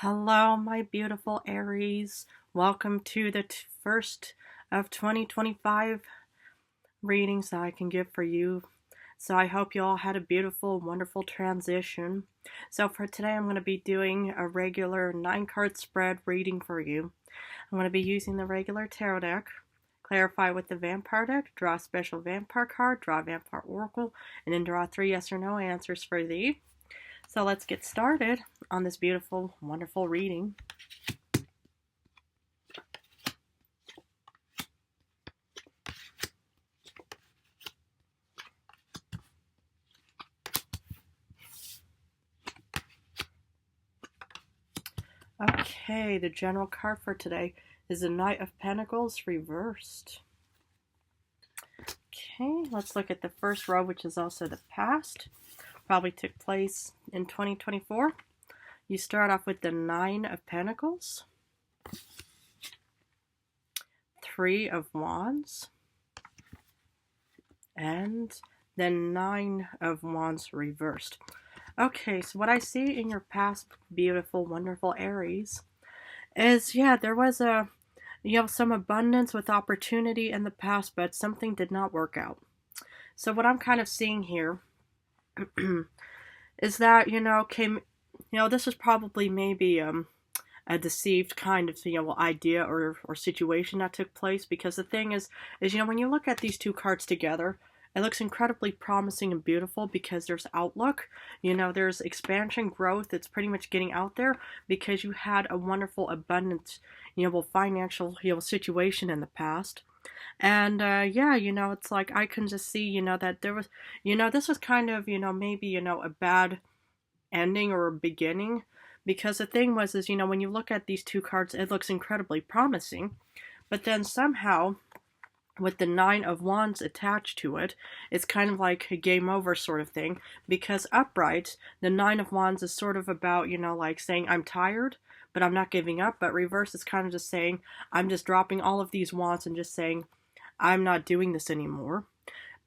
Hello, my beautiful Aries. Welcome to the first of 2025 readings that I can give for you. So I hope you all had a beautiful, wonderful transition. So for today, I'm going to be doing a regular 9-card spread reading for you. I'm going to be using the regular tarot deck, clarify with the vampire deck, draw a special vampire card, draw a vampire oracle, and then draw 3 yes or no answers for thee. So let's get started on this beautiful, wonderful reading. Okay, the general card for today is the Knight of Pentacles reversed. Okay, let's look at the first row, which is also the past. Probably took place in 2024. You start off with the 9 of Pentacles, 3 of Wands, and then 9 of Wands reversed. Okay, so what I see in your past, beautiful, wonderful Aries, is, there was some abundance with opportunity in the past, but something did not work out. So what I'm kind of seeing here is that, this is probably maybe a deceived kind of, idea or situation that took place, because the thing is, when you look at these two cards together, it looks incredibly promising and beautiful because there's outlook, there's expansion, growth. It's pretty much getting out there because you had a wonderful, abundant, financial, situation in the past. And, it's like I can just see, that there was, this was kind of, maybe, a bad ending or a beginning. Because the thing was, when you look at these two cards, it looks incredibly promising. But then somehow, with the 9 of Wands attached to it, it's kind of like a game over sort of thing. Because upright, the 9 of Wands is sort of about, like saying, I'm tired, but I'm not giving up. But reverse is kind of just saying, I'm just dropping all of these wands and just saying, I'm not doing this anymore.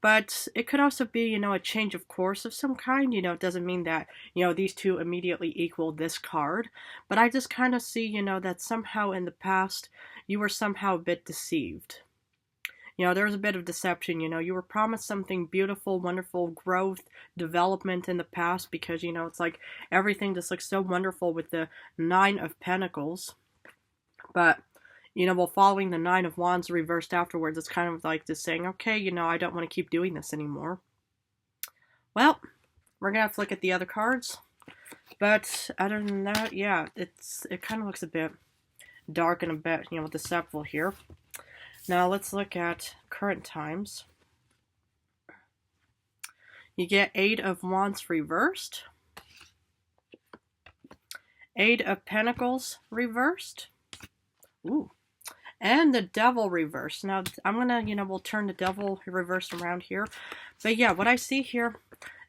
But it could also be, a change of course of some kind. It doesn't mean that, these two immediately equal this card. But I just kind of see, that somehow in the past, you were somehow a bit deceived. There was a bit of deception. You were promised something beautiful, wonderful growth, development in the past because, it's like everything just looks so wonderful with the 9 of Pentacles. But, following the 9 of Wands reversed afterwards, it's kind of like just saying, okay, I don't want to keep doing this anymore. Well, we're going to have to look at the other cards. But other than that, it kind of looks a bit dark and a bit, deceptive here. Now let's look at current times. You get 8 of Wands reversed, 8 of Pentacles reversed, ooh, and the Devil reversed. Now I'm gonna, we'll turn the Devil reversed around here. But yeah, what I see here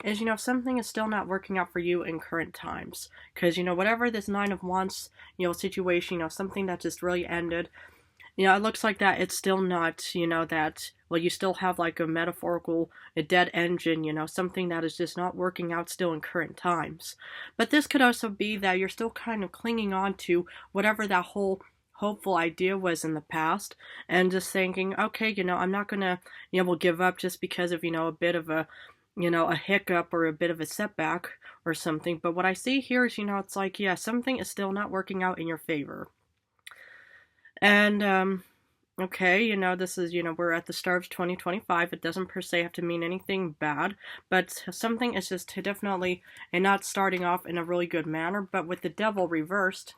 is, something is still not working out for you in current times. Because, whatever this 9 of Wands, situation, something that just really ended, it looks like that it's still not, that, well, you still have like a metaphorical, a dead engine, something that is just not working out still in current times. But this could also be that you're still kind of clinging on to whatever that whole hopeful idea was in the past and just thinking, okay, I'm not going to, give up just because of, a bit of a, a hiccup or a bit of a setback or something. But what I see here is, it's like, something is still not working out in your favor. And, okay, this is, we're at the start of 2025. It doesn't per se have to mean anything bad, but something is just definitely not starting off in a really good manner. But with the Devil reversed,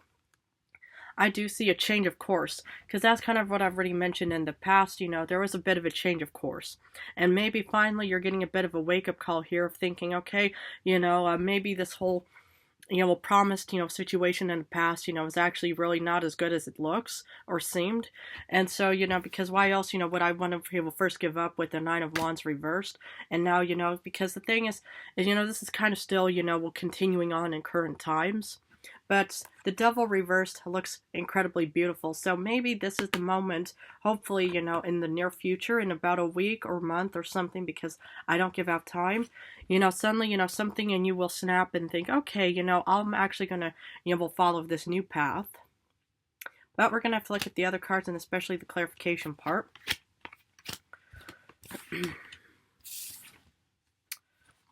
I do see a change of course, because that's kind of what I've already mentioned in the past. There was a bit of a change of course, and maybe finally you're getting a bit of a wake-up call here of thinking, okay, maybe this whole promised, situation in the past, is actually really not as good as it looks or seemed. And so, because why else, would I want to first give up with the 9 of Wands reversed? And now, because the thing is, this is kind of still, continuing on in current times. But the devil reversed looks incredibly beautiful. So maybe this is the moment, hopefully, in the near future, in about a week or month or something, because I don't give out time, suddenly, something in you will snap and think, okay, I'm actually going to, will follow this new path. But we're going to have to look at the other cards and especially the clarification part.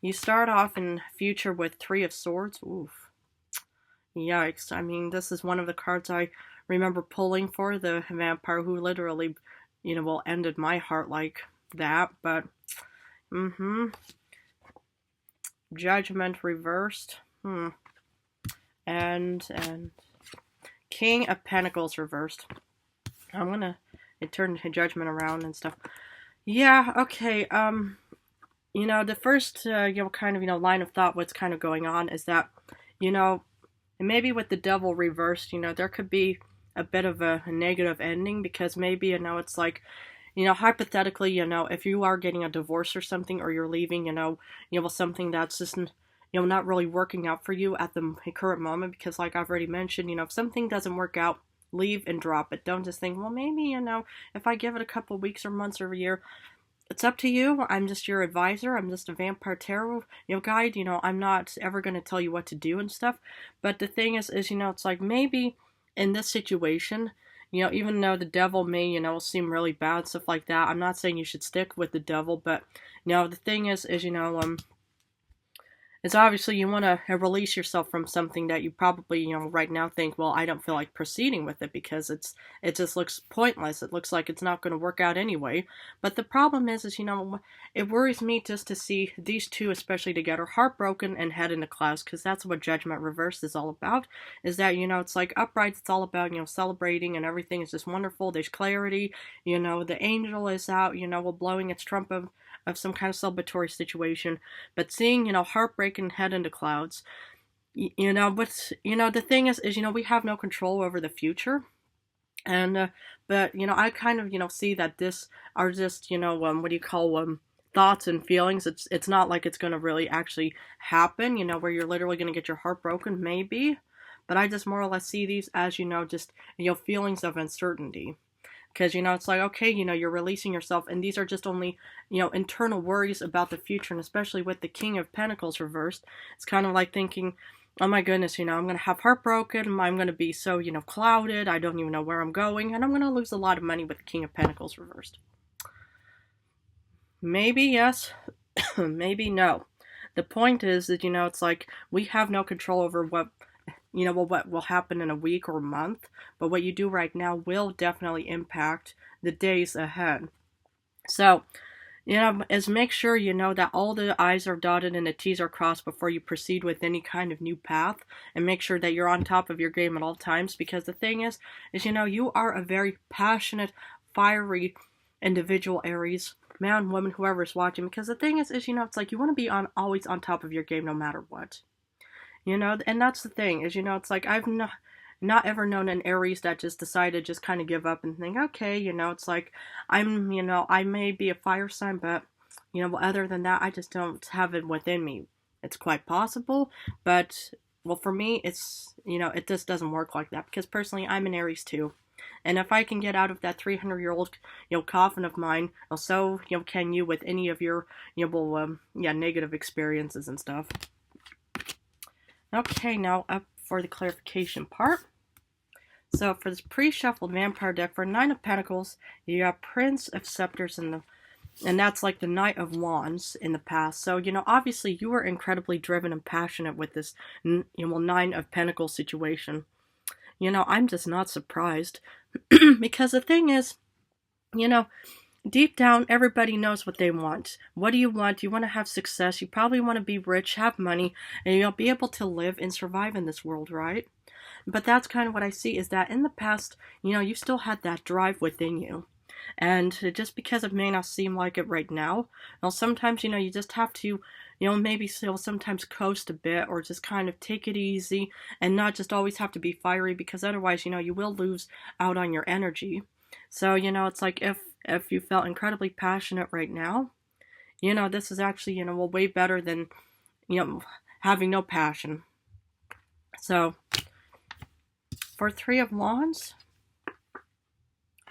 You start off in future with Three of Swords. Oof. Yikes. I mean, this is one of the cards I remember pulling for, the vampire who literally, well, ended my heart like that. But, Judgment reversed. And King of Pentacles reversed. I'm gonna turn Judgment around and stuff. Yeah, okay, the first, kind of, line of thought, what's kind of going on is that, maybe with the devil reversed, there could be a bit of a negative ending, because maybe, it's like, hypothetically, if you are getting a divorce or something, or you're leaving, something that's just, not really working out for you at the current moment, because like I've already mentioned, if something doesn't work out, leave and drop it. Don't just think, well, maybe, if I give it a couple weeks or months or a year, it's up to you. I'm just your advisor. I'm just a vampire tarot, guide. I'm not ever going to tell you what to do and stuff. But the thing is, it's like maybe in this situation, even though the devil may, seem really bad, stuff like that, I'm not saying you should stick with the devil, but, the thing is, it's obviously you want to release yourself from something that you probably, right now think, well, I don't feel like proceeding with it because it just looks pointless. It looks like it's not going to work out anyway. But the problem is, it worries me just to see these two, especially together, heartbroken and head into clouds, because that's what Judgment Reversed is all about, is that, it's like upright, it's all about, celebrating and everything is just wonderful. There's clarity, the angel is out, blowing its trumpet of some kind of celebratory situation, but seeing, heartbreak and head into clouds, but, the thing is, we have no control over the future, and, but, I kind of, see that this are just, what do you call, thoughts and feelings. It's not like it's going to really actually happen, where you're literally going to get your heart broken, maybe, but I just more or less see these as, just, feelings of uncertainty. Because, it's like, okay, you're releasing yourself, and these are just only, internal worries about the future, and especially with the King of Pentacles reversed, it's kind of like thinking, oh my goodness, I'm going to have heartbroken, I'm going to be so, clouded, I don't even know where I'm going, and I'm going to lose a lot of money with the King of Pentacles reversed. Maybe yes, maybe no. The point is that, it's like, we have no control over what will happen in a week or a month, but what you do right now will definitely impact the days ahead. So, is make sure that all the I's are dotted and the T's are crossed before you proceed with any kind of new path, and make sure that you're on top of your game at all times, because the thing is, you are a very passionate, fiery individual, Aries, man, woman, whoever's watching, because the thing is, it's like you want to be always on top of your game no matter what. And that's the thing, is, it's like, I've not ever known an Aries that just decided to just kind of give up and think, okay, it's like, I may be a fire sign, but, other than that, I just don't have it within me. It's quite possible, but, well, for me, it's, it just doesn't work like that, because personally, I'm an Aries too. And if I can get out of that 300-year-old, coffin of mine, so, can you with any of your, negative experiences and stuff. Okay, now up for the clarification part. So for this pre-shuffled vampire deck, for Nine of Pentacles, you got Prince of Scepters and that's like the Knight of Wands in the past. So, obviously you were incredibly driven and passionate with this, Nine of Pentacles situation. I'm just not surprised. Because the thing is, deep down, everybody knows what they want. What do you want? You want to have success. You probably want to be rich, have money, and you'll be able to live and survive in this world, right? But that's kind of what I see, is that in the past, you still had that drive within you. And just because it may not seem like it right now, well, sometimes, you just have to, maybe still sometimes coast a bit, or just kind of take it easy and not just always have to be fiery, because otherwise, you will lose out on your energy. So, it's like if you felt incredibly passionate right now, this is actually, way better than, having no passion. So, For Three of Wands,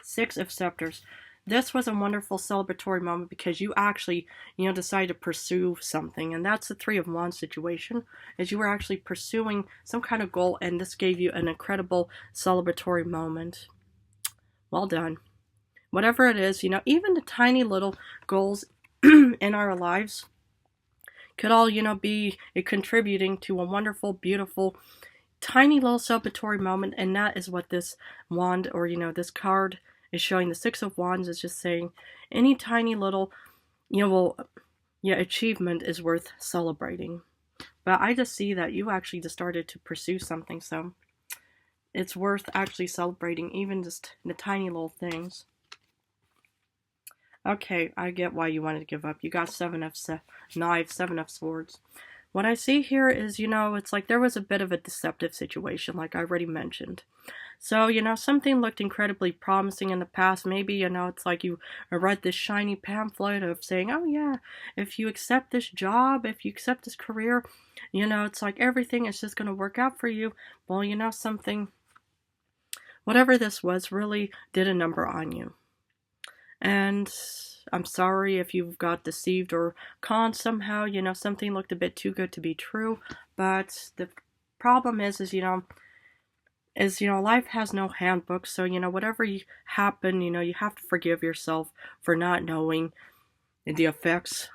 Six of Scepters. This was a wonderful celebratory moment because you actually, decided to pursue something. And that's the Three of Wands situation, is you were actually pursuing some kind of goal, and this gave you an incredible celebratory moment. Well done. Whatever it is, even the tiny little goals in our lives could all, be contributing to a wonderful, beautiful, tiny little celebratory moment. And that is what this wand, or, this card is showing. The Six of Wands is just saying any tiny little, achievement is worth celebrating. But I just see that you actually just started to pursue something, so it's worth actually celebrating, even just the tiny little things. Okay, I get why you wanted to give up. You got Seven of Knives, Seven of Swords. What I see here is, it's like there was a bit of a deceptive situation, like I already mentioned. So, something looked incredibly promising in the past. Maybe, it's like you read this shiny pamphlet of saying, oh yeah, if you accept this job, if you accept this career, it's like everything is just going to work out for you. Well, something, whatever this was, really did a number on you. And I'm sorry if you've got deceived or conned somehow. Something looked a bit too good to be true. But the problem is life has no handbook. So, whatever happen, you have to forgive yourself for not knowing the effects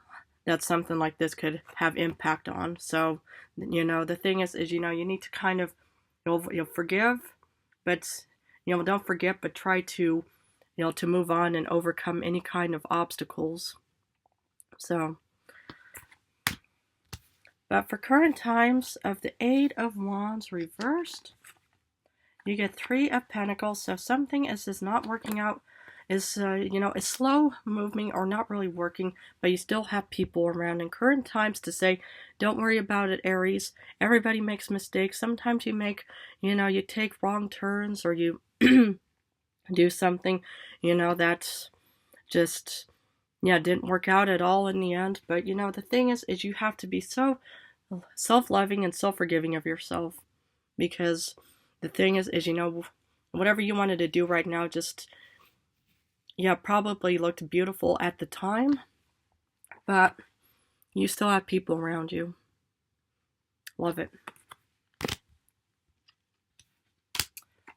that something like this could have impact on. So, the thing is you need to kind of, forgive, but, don't forget, but try to, to move on and overcome any kind of obstacles. So, but for current times, of the Eight of Wands reversed, you get Three of Pentacles. So something is not working out, is slow moving or not really working, but you still have people around in current times to say, don't worry about it, Aries. Everybody makes mistakes. Sometimes you make, you take wrong turns, or you do something, that's just, didn't work out at all in the end. But, the thing is you have to be so self-loving and self-forgiving of yourself, because the thing is whatever you wanted to do right now just, probably looked beautiful at the time, but you still have people around you. Love it.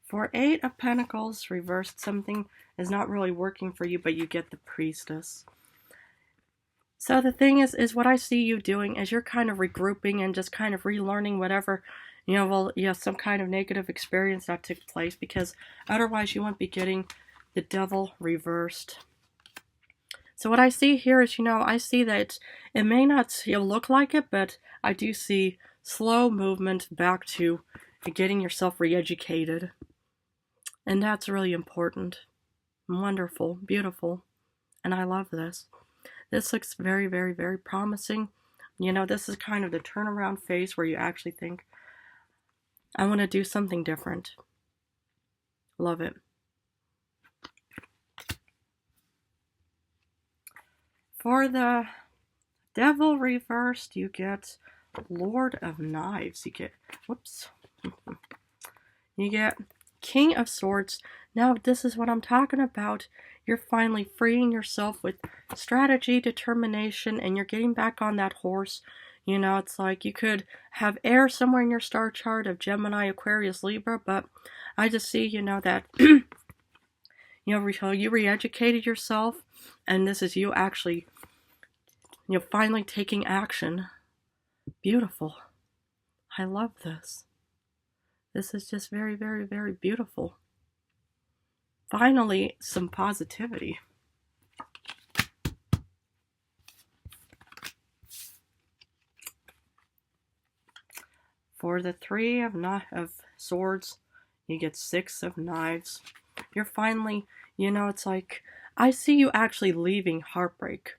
For Eight of Pentacles reversed, something is not really working for you, but you get the Priestess. So the thing is what I see you doing is you're kind of regrouping and just kind of relearning whatever, some kind of negative experience that took place, because otherwise you wouldn't be getting the Devil reversed. So what I see here is, I see that it may not look like it, but I do see slow movement back to getting yourself re-educated. And that's really important. Wonderful. Beautiful. And I love this. This looks very, very, very promising. This is kind of the turnaround phase where you actually think, I want to do something different. Love it. For the Devil reversed, you get Lord of Knives. You get, you get King of Swords. Now, this is what I'm talking about. You're finally freeing yourself with strategy, determination, and you're getting back on that horse. It's like you could have air somewhere in your star chart of Gemini, Aquarius, Libra, but I just see, that, you re-educated yourself, and this is you actually, finally taking action. Beautiful. I love this. This is just very, very, very beautiful. Finally, some positivity. For the Three of Swords, you get Six of Knives. You're finally, it's like, I see you actually leaving heartbreak.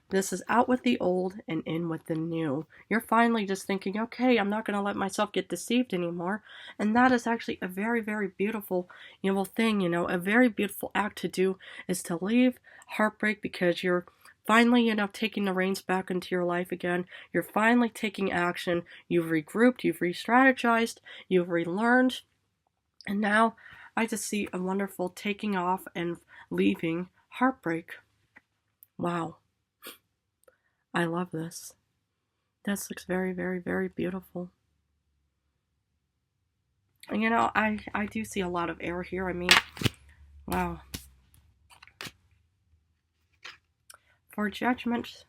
This is out with the old and in with the new. You're finally just thinking, okay, I'm not going to let myself get deceived anymore. And that is actually a very, very beautiful, thing, a very beautiful act to do, is to leave heartbreak, because you're finally, taking the reins back into your life again. You're finally taking action. You've regrouped, you've re-strategized, you've relearned, And now I just see a wonderful taking off and leaving heartbreak. Wow. I love this. This looks very, very, very beautiful. And you know, I do see a lot of air here. I mean, wow. For judgment,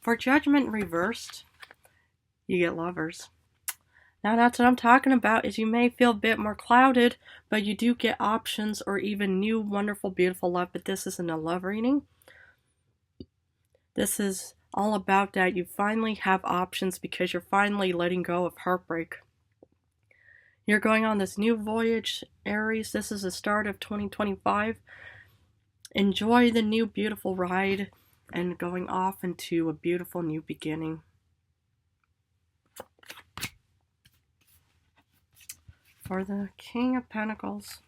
for judgment reversed, you get lovers. Now that's what I'm talking about, is you may feel a bit more clouded, but you do get options or even new, wonderful, beautiful love. But this isn't a love reading. This is all about that you finally have options because you're finally letting go of heartbreak. You're going on this new voyage, Aries. This is the start of 2025. Enjoy the new beautiful ride and going off into a beautiful new beginning. For the King of Pentacles,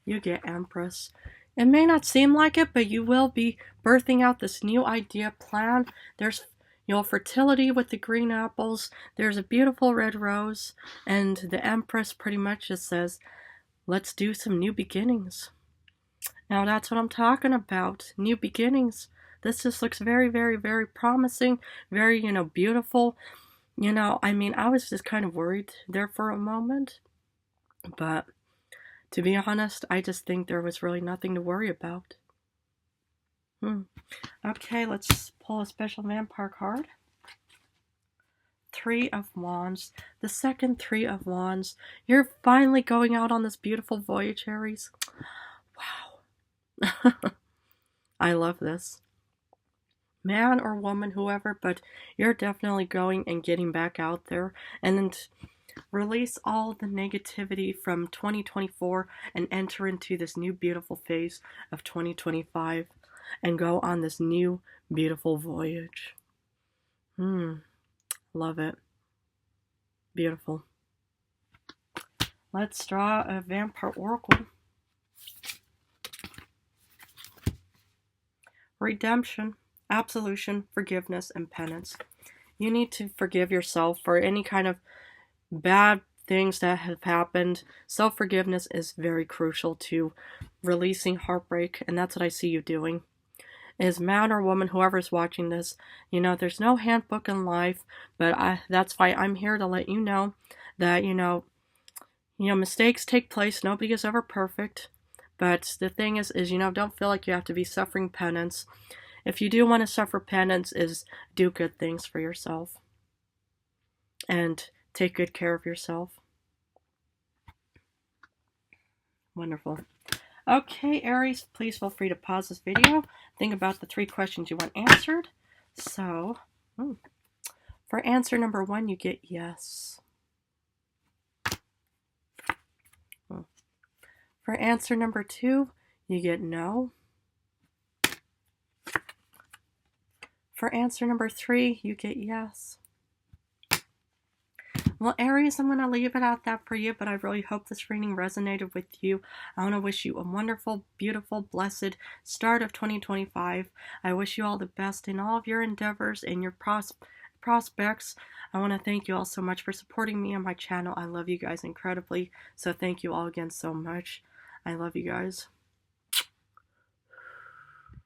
you get Empress. It may not seem like it, but you will be birthing out this new idea, plan. There's, you know, fertility with the green apples. There's a beautiful red rose. And the Empress pretty much just says, let's do some new beginnings. Now that's what I'm talking about. New beginnings. This just looks very, very, very promising. Very, you know, beautiful. You know, I mean, I was just kind of worried there for a moment. But to be honest, I just think there was really nothing to worry about. Okay, let's pull a special vampire card. Three of Wands. The second Three of Wands. You're finally going out on this beautiful voyage, Aries. Wow. I love this. Man or woman, whoever, but you're definitely going and getting back out there and release all the negativity from 2024 and enter into this new beautiful phase of 2025 and go on this new beautiful voyage. Love it. Beautiful. Let's draw a vampire oracle. Redemption, absolution, forgiveness, and penance. You need to forgive yourself for any kind of bad things that have happened. Self-forgiveness is very crucial to releasing heartbreak, and that's what I see you doing. As man or woman, whoever's watching this, you know, there's no handbook in life, but that's why I'm here to let you know that, you know, mistakes take place. Nobody is ever perfect. But the thing is, you know, don't feel like you have to be suffering penance. If you do want to suffer penance, is do good things for yourself. And take good care of yourself. Wonderful. Okay, Aries, please feel free to pause this video. Think about the 3 questions you want answered. So, for answer number 1, you get yes. For answer number 2, you get no. For answer number 3, you get yes. Well, Aries, I'm going to leave it at that for you, but I really hope this reading resonated with you. I want to wish you a wonderful, beautiful, blessed start of 2025. I wish you all the best in all of your endeavors and your prospects. I want to thank you all so much for supporting me and my channel. I love you guys incredibly, so thank you all again so much. I love you guys.